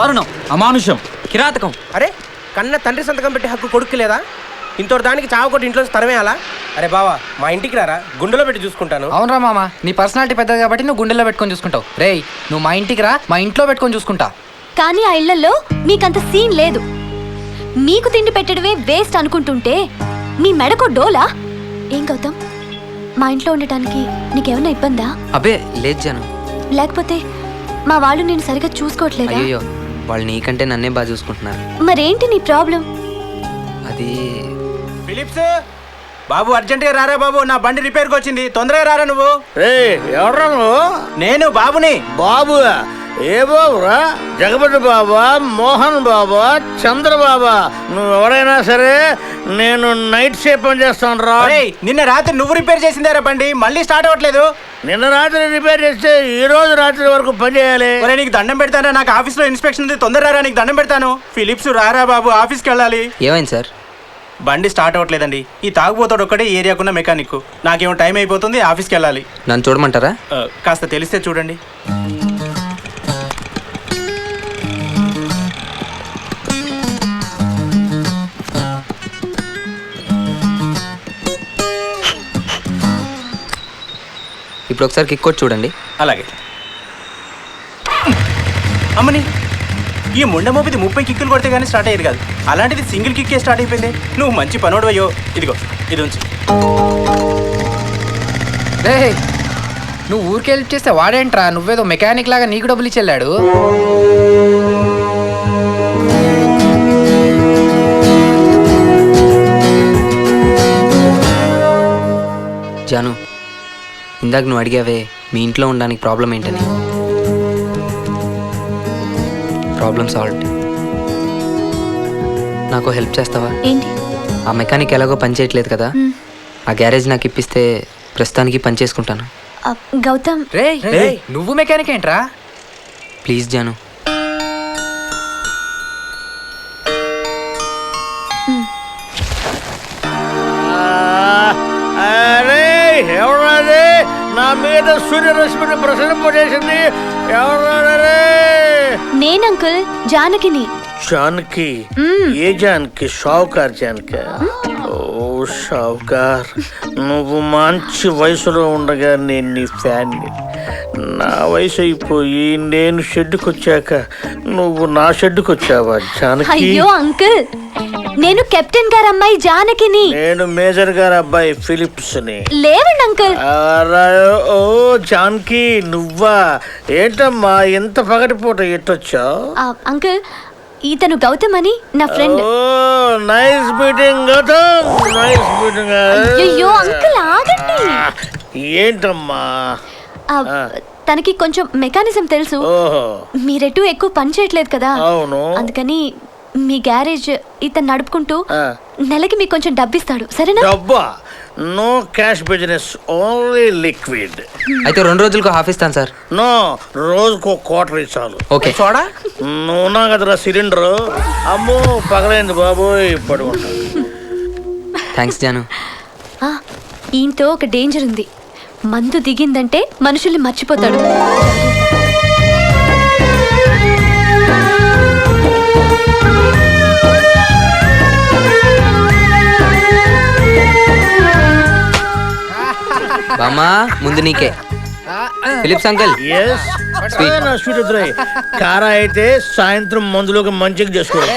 దారుణం, అమానుషం, కిరాతకం. అరే కన్న తండ్రి సంతకం పెట్టి హక్కు కొడుకు లేదా? ఇంతటి దానికి చావకొట్టి ఇంట్లో తరమేయాలా? అరే బావా మా ఇంటికి రారా, గుండెలో పెట్టి చూసుకుంటాను. అవునరా మామ, నీ పర్సనాలిటీ పెద్దది కాబట్టి నువ్వు గుండెల్లో పెట్టుకొని చూసుకుంటావు. రేయ్ నువ్వు మా ఇంటికి రా, మా ఇంట్లో పెట్టుకొని చూసుకుంటా. కానీ ఆ ఇళ్లలో మీకంత సీన్ లేదు. మీకు తిండి పెట్టడమే వేస్ట్ అనుకుంటుంటే మీ మెడకో డోలా? ఏం గౌతమ్, మా ఇంట్లో ఉండటానికి నీకేమన్నా ఇబ్బందా? అబే లేదు జాను. లేకపోతే మా వాళ్ళు నేను సరిగా చూసుకోవట్లేదా? అయ్యో వాళ్ళు నీకంటే నన్నే బాగా చూసుకుంటున్నారు. మరేంటి నీ ప్రాబ్లం? అది ఫిలిప్స్ బాబు అర్జెంటుగా రారా బాబు, నా బండి రిపేర్కి వచ్చింది, తొందరగా రారా. నువ్వు ఎవరా నువ్వు? నేను బాబుని. బాబు ఏ బాబురా? జగపతి బాబా, మోహన్ బాబా, చంద్రబాబా, నువ్వు ఎవరైనా సరే నేను నైట్ షిఫ్ట్ పని చేస్తాను రా. నిన్న రాత్రి నువ్వు రిపేర్ చేసిందారా బండి, మళ్ళీ స్టార్ట్ అవ్వట్లేదు. నిన్న రాత్రి రిపేర్ చేస్తే ఈ రోజు రాత్రి వరకు పని చేయాలి. నీకు దండం పెడతానా, నాకు ఆఫీస్లో ఇన్స్పెక్షన్ ఉంది, తొందరగా రా, నీకు దండం పెడతాను. ఫిలిప్స్ రారా బాబు, ఆఫీస్కి వెళ్ళాలి. ఏమైంది సార్? బండి స్టార్ట్ అవ్వట్లేదండి. ఈ తాగుబోతాడు ఒక్కడే ఏరియాకున్న మెకానిక్. నాకేమో టైం అయిపోతుంది, ఆఫీస్కి వెళ్ళాలి. నన్ను చూడమంటారా? కాస్త తెలిస్తే చూడండి. ఇప్పుడు ఒకసారి కిక్ కొట్టి చూడండి. అలాగే. అమ్మని ఈ ముండమోపిది 30 కిక్కులు కొడితే కానీ స్టార్ట్ అయ్యేది కాదు, అలాంటిది సింగిల్ కిక్కే స్టార్ట్ అయిపోయింది. నువ్వు మంచి పనోడు అయ్యో. ఇదిగో ఇది ఉంచు. రేయ్ నువ్వు ఊరికి హెల్ప్ చేస్తే వాడేంట్రా, నువ్వేదో మెకానిక్ లాగా నీకు డబ్బులు ఇచ్చెళ్ళాడు. జాను, ఇందాక నువ్వు అడిగావే మీ ఇంట్లో ఉండడానికి ప్రాబ్లం ఏంటని. Problem solved. నాకు హెల్ప్ చేస్తావా? ఏంటి? ఆ మెకానిక్ ఎలాగో పని చేయట్లేదు కదా, ఆ గ్యారేజ్ నాకు ఇప్పిస్తే ప్రస్తుతానికి పని చేసుకుంటాను. గౌతమ్, రేయ్ నువ్వు మెకానిక్ ఏంట్రా? ప్లీజ్ జాను. అరే ఎవరాది నా మీద సూర్యరశ్మిని ప్రసరింపజేసింది? ఎవరాడే? నేను అంకుల్, జానకిని. జానకి? ఏ జానకి? షావుకార్ జానకి? ఓ షావుకార్, నువ్వు మంచి వయసులో ఉండగా నేను నీ ఫ్యాన్ని. నా వయసు అయిపోయి నేను షెడ్డుకు వచ్చాక నువ్వు నా షెడ్డుకు వచ్చావా జానకి? అయ్యో అంకుల్, నేను కెప్టెన్ గారు అమ్మాయి జానకిని. నేను మేజర్ గారు అబ్బాయి ఫిలిప్స్ ని. లేవండి అంకుల్. ఓ జానకి నువ్వా? ఏంటమ్మా ఇంత పగటిపూట ఎట్టొచ్చావు? అంకుల్, ఇతను గౌతమ్ అని నా friend. Nice meeting Gautam, nice meeting. అయ్యో అంకుల్ ఆగండి. ఏంటమ్మా? తనకి కొంచెం మెకానిజం తెలుసు. మీరెటు ఎక్కువ పని చేయట్లేదు కదా, అవును. అందుకని మీ గ్యారేజ్ ఇతను నడుపుకుంటూ నెలకి మీకు కొంచెం డబ్బిస్తాడు, సరేనా? డబ్బా? No cash business, only liquid. అయితే 2 రోజులకు హాఫ్ ఇస్తాను సార్. నో, రోజుకు క్వార్టర్ చాలు. ఓకే. చూడా నువ్వు నా కదరా సిలిండర్. అమ్మో పగలైంది బాబోయ్, పడుకుంటా. థ్యాంక్స్ జాను. ఈయనతో ఒక డేంజర్ ఉంది, మందు దిగిందంటే మనుషుల్ని మర్చిపోతాడు. బామ్మా ముందు నీకే. Philips uncle. స్వీట్ కారా అయితే సాయంత్రం మందులోకి మంచిగా చేసుకోవాలి.